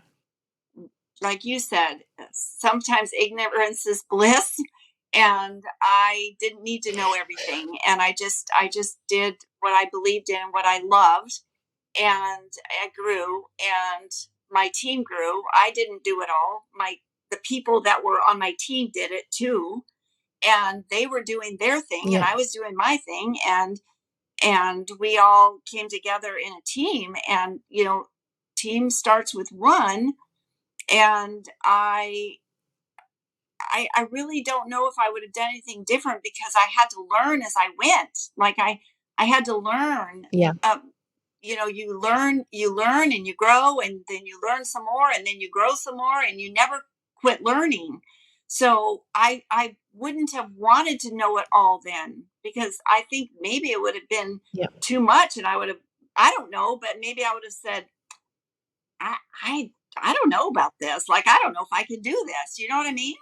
like you said, sometimes ignorance is bliss, and I didn't need to know everything, and I just did what I believed in, what I loved, and I grew, and my team grew. I didn't do it all. The people that were on my team did it too, and they were doing their thing and Yeah. I was doing my thing, and we all came together in a team. And team starts with one. And I really don't know if I would have done anything different, because I had to learn as I went. Like I had to learn. Yeah. You learn and you grow, and then you learn some more, and then you grow some more, and you never quit learning. So I wouldn't have wanted to know it all then, because I think maybe it would have been Yeah. too much, and I don't know, but maybe I would have said, I I I don't know about this. Like, I don't know if I can do this. You know what I mean?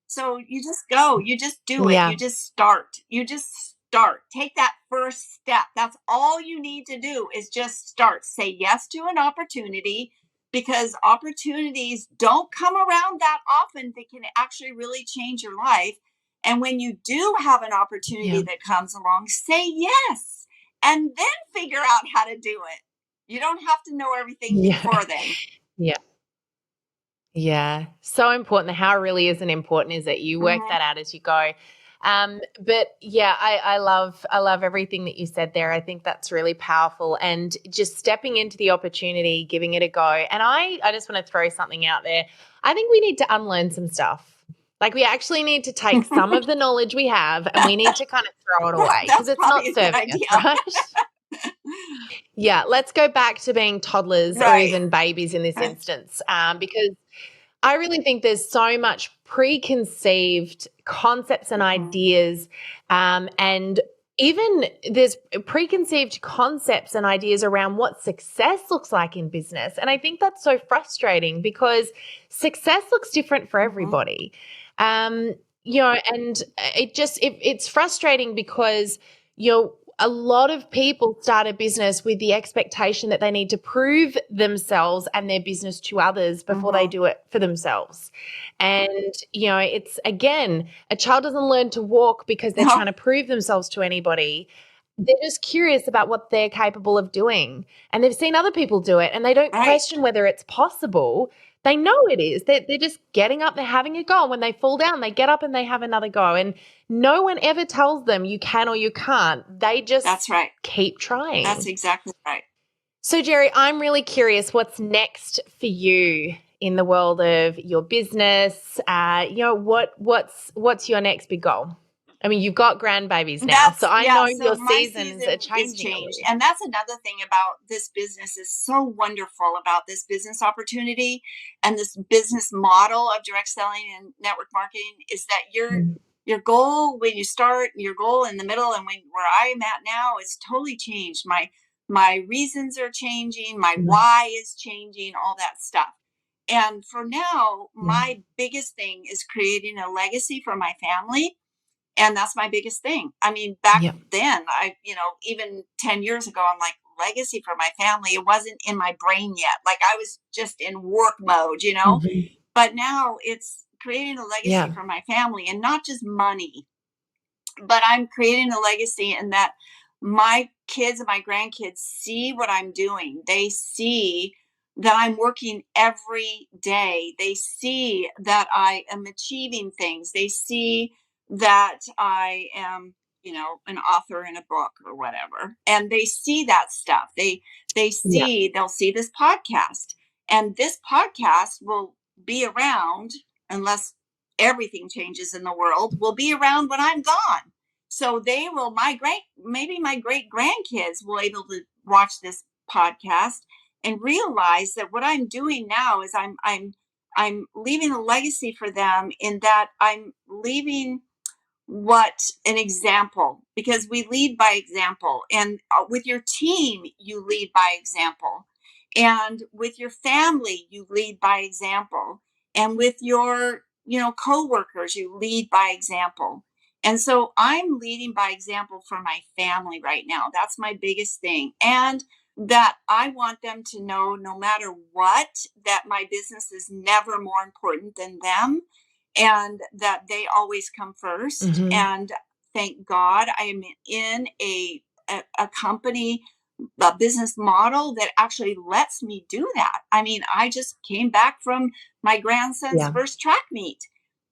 So you just go, you just do it. You Yeah. just start. You just start. Take that first step. That's all you need to do, is just start. Say yes to an opportunity, because opportunities don't come around that often. They can actually really change your life. And when you do have an opportunity Yeah. that comes along, say yes, and then figure out how to do it. You don't have to know everything Yeah. before then. Yeah. Yeah, so important. How it really isn't important is that you work Mhm. that out as you go. But yeah, I love everything that you said there. I think that's really powerful, and just stepping into the opportunity, giving it a go. And I just want to throw something out there. I think we need to unlearn some stuff. Like, we actually need to take some of the knowledge we have and we need to kind of throw it away because That's it's not probably a good serving us, idea. right? Yeah, let's go back to being toddlers or Right. even babies in this Right. instance, because I really think there's so much preconceived concepts and Mhm. ideas, and even there's preconceived concepts and ideas around what success looks like in business. And I think that's so frustrating, because success looks different for Mhm. everybody. And it's frustrating because, a lot of people start a business with the expectation that they need to prove themselves and their business to others before they Mhm. do it for themselves. And, it's, again, a child doesn't learn to walk because they're No. trying to prove themselves to anybody. They're just curious about what they're capable of doing. And they've seen other people do it and they don't Right. question whether it's possible. They know it is. They're just getting up, they're having a go. And when they fall down, they get up and they have another go. And no one ever tells them you can or you can't. They just That's right. keep That's trying. exactly right. So, Jeri, I'm really curious, what's next for you in the world of your business? What's your next big goal? I mean, you've got grandbabies now, so That's I know Yeah, your so my seasons are season is changing a changed. little. And that's another thing about this business is so wonderful about this business opportunity, and this business model of direct selling and network marketing, is that Mm. your goal when you start, your goal in the middle, and when where I'm at now, is totally changed. My reasons are changing, my Mm. why is changing, all that stuff. And for now, Yeah. my biggest thing is creating a legacy for my family, and that's my biggest thing. I mean, back Yeah. then, even 10 years ago, I'm like, legacy for my family. It wasn't in my brain yet. Like, I was just in work mode. Mhm. But now it's creating a legacy Yeah. for my family, and not just money, but I'm creating a legacy in that my kids and my grandkids see what I'm doing. They see that I'm working every day. They see that I am achieving things. They see that I am, an author in a book or whatever. And they see that stuff. Yeah. They'll see this podcast. And this podcast will be around unless everything changes in the world, will be around when I'm gone. So they will, maybe my great grandkids will able to watch this podcast and realize that what I'm doing now is I'm leaving a legacy for them, in that I'm leaving what an example, because we lead by example, and with your team you lead by example, and with your family you lead by example, and with your coworkers you lead by example. And so I'm leading by example for my family right now. That's my biggest thing. And that I want them to know, no matter what, that my business is never more important than them, and that they always come first. Hmm. And thank God I am in a company, a business model that actually lets me do that. I mean, I just came back from my grandson's Yeah. first track meet.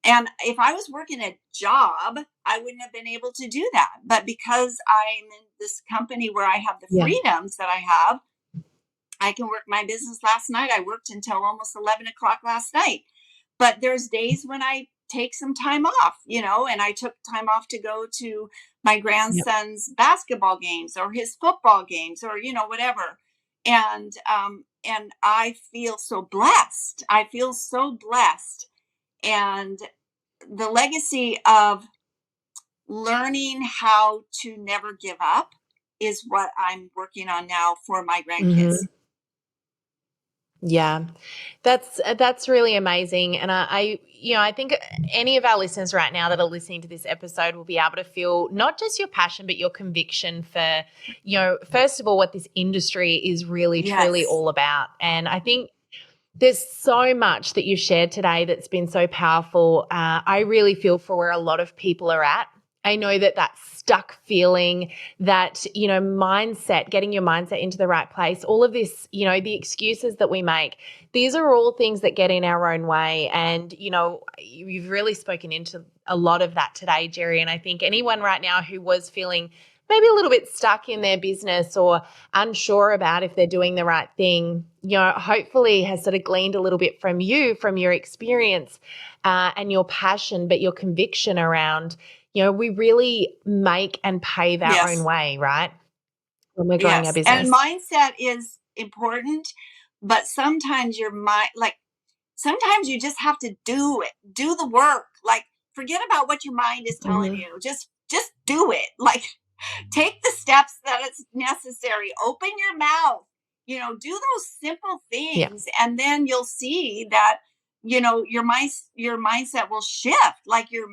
And if I was working a job, I wouldn't have been able to do that. But because I'm in this company where I have the Yeah. freedoms that I have, I can work my business. Last night, I worked until almost 11 o'clock last night. But there's days when I take some time off, and I took time off to go to my Yeah. grandson's basketball games or his football games, or, whatever. And I feel so blessed. I feel so blessed. And the legacy of learning how to never give up is what I'm working on now for my grandkids. Hmm. Yeah, that's really amazing, and I think any of our listeners right now that are listening to this episode will be able to feel not just your passion but your conviction for, first of all, what this industry is really truly Yes. all about. And I think there's so much that you shared today that's been so powerful. I really feel for where a lot of people are at. I know that stuck feeling, that, mindset, getting your mindset into the right place, all of this, the excuses that we make, these are all things that get in our own way. And, you've really spoken into a lot of that today, Jeri. And I think anyone right now who was feeling maybe a little bit stuck in their business or unsure about if they're doing the right thing, hopefully has sort of gleaned a little bit from you, from your experience and your passion, but your conviction around, we really make and pave our own Yes. way, right? When we're growing our Yes. And business. mindset is important, but sometimes your mind, like, sometimes you just have to do it, do the work. Like, forget about what your mind is telling Hmm. you. Just do it. Like, take the steps that it's necessary. Open your mouth. Do those simple Yeah. things, and then you'll see that your mindset will shift. Like your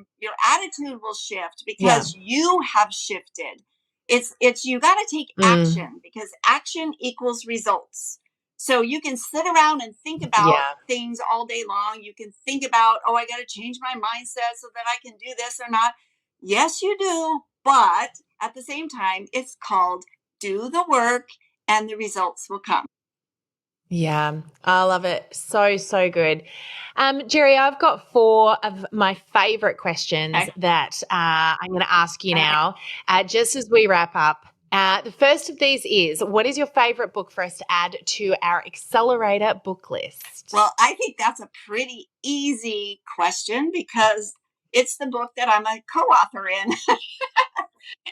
attitude will shift Yeah. because you have shifted. It's you got to take Mm. action, because action equals results. So you can sit around and think about Yeah. things all day long. You can think about, oh, I got to change my mindset so that I can do this or not. Yes, you do. But at the same time, it's called do the work and the results will come. Yeah, I love it. So, so good. Jeri, I've got four of my favorite questions Okay. that I'm going to ask you All right. now, just as we wrap up. The first of these is, what is your favorite book for us to add to our accelerator book list? Well, I think that's a pretty easy question, because it's the book that I'm a co-author in.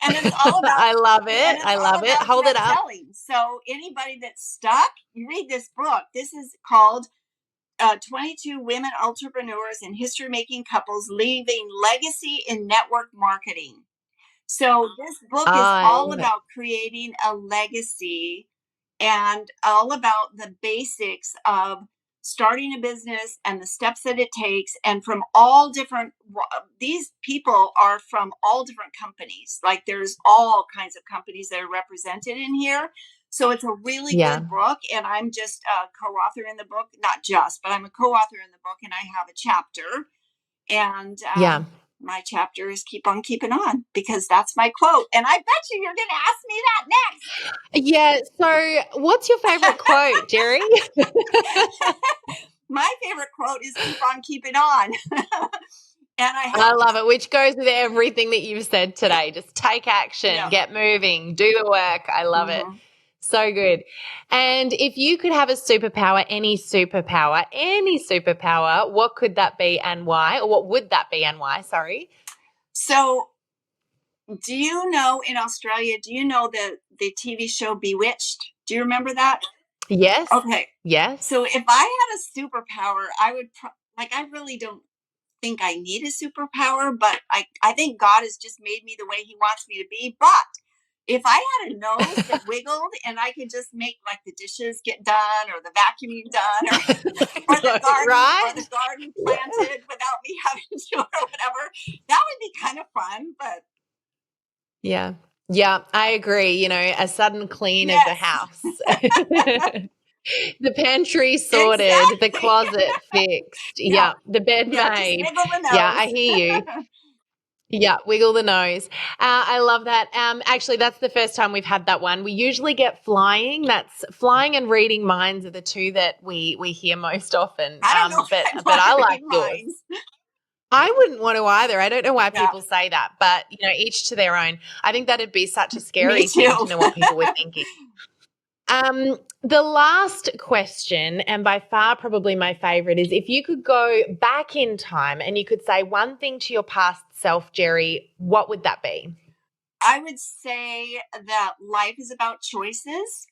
and it's all about I love and it. it's I all love it. about Hold it direct up. selling. So anybody that's stuck, you read this book. This is called 22 Women Entrepreneurs and History Making Couples Leaving Legacy in Network Marketing. So this book is I all love it. about creating a legacy, and all about the basics of starting a business and the steps that it takes, and from all different these people are from all different companies. Like, there's all kinds of companies that are represented in here. So it's a really Yeah. good book, and I'm just a co-author in the book. Not just, but I'm a co-author in the book, and I have a chapter. And Yeah. my chapter is keep on keeping on, because that's my quote. And I bet you you're going to ask me that Yeah. So what's your favorite quote, Jeri? next. My favorite quote is keep on keeping on. And I have, I love it, which goes with everything that you've said today. Just take action, yeah. get moving, do the work. I love it. Mm-hmm. So good. And if you could have a superpower, any superpower, what could that be and why? Or what would that be and why? Sorry. So, do you know in Australia, do you know the TV show Bewitched? Do you remember that? Yes. Okay. Yes. So if I had a superpower, I would I really don't think I need a superpower, but I think God has just made me the way he wants me to be. But if I had a nose that wiggled and I could just make like the dishes get done or the vacuuming done or Right? the garden Yeah. planted without me having to do it or whatever, that would be kind of fun. But Yeah. Yeah, I agree. A sudden clean of the yes. house. The pantry sorted, the Exactly. closet fixed. Yeah. Yeah, the bed Yeah. Just made. wiggle the Yeah, I hear you. nose. Yeah, wiggle the nose. I love that. Actually, that's the first time we've had that one. We usually get flying. That's flying and reading minds are the two that we hear most often. I don't know if But I'd but want I to like read yours. minds. I wouldn't want to either. I don't know why Yeah. people say that, but each to their own. I think that'd be such a Me scary thing too. to know what people were thinking. The last question, and by far probably my favorite, is if you could go back in time and you could say one thing to your past self, Jeri, what would that be? I would say that life is about choices,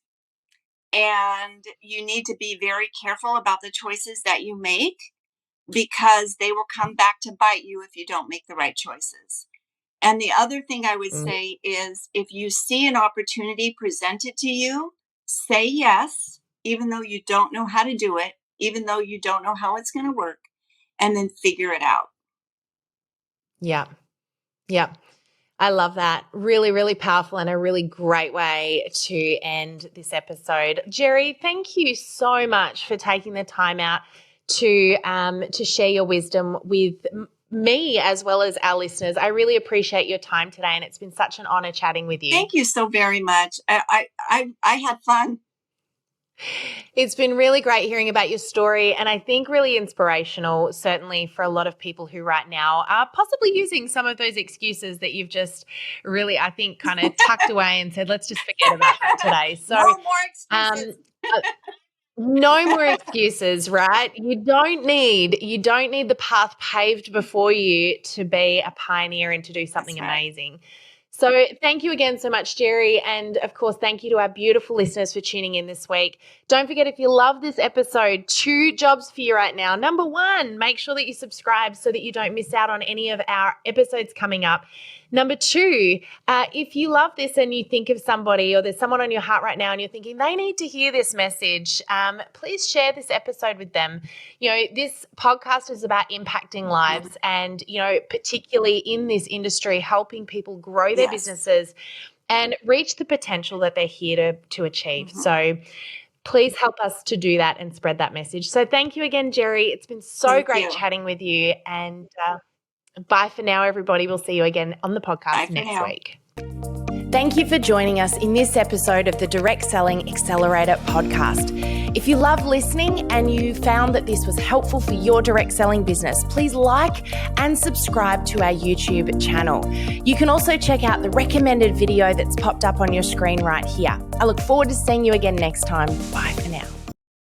and you need to be very careful about the choices that you make, because they will come back to bite you if you don't make the right choices. And the other thing I would Mm, say is if you see an opportunity presented to you, say yes, even though you don't know how to do it, even though you don't know how it's going to work, and then figure it out. yeah. Yeah. I love that. Really, really powerful and a really great way to end this episode. Jeri, thank you so much for taking the time out to share your wisdom with me as well as our listeners. I really appreciate your time today, and it's been such an honor chatting with you. Thank you so very much. I had fun. It's been really great hearing about your story, and I think really inspirational, certainly for a lot of people who right now are possibly using some of those excuses that you've just really, I think, kind of tucked away and said, let's just forget about that today. So, No more um, excuses. uh, no more excuses, right? You don't need the path paved before you to be a pioneer and to do That's something right. amazing. So thank you again so much, Jeri. And of course, thank you to our beautiful listeners for tuning in this week. Don't forget, if you love this episode, 2 jobs for you right now. Number 1, make sure that you subscribe so that you don't miss out on any of our episodes coming up. Number 2, if you love this and you think of somebody or there's someone on your heart right now and you're thinking they need to hear this message, please share this episode with them. This podcast is about impacting lives and, particularly in this industry, helping people grow their Yes. businesses and reach the potential that they're here to achieve. Mm-hmm. So please help us to do that and spread that message. So thank you again, Jeri. It's been so Thank great you. chatting with you. And bye for now, everybody. We'll see you again on the Bye podcast for next now. week. Thank you for joining us in this episode of the Direct Selling Accelerator podcast. If you love listening and you found that this was helpful for your direct selling business, please like and subscribe to our YouTube channel. You can also check out the recommended video that's popped up on your screen right here. I look forward to seeing you again next time. Bye for now.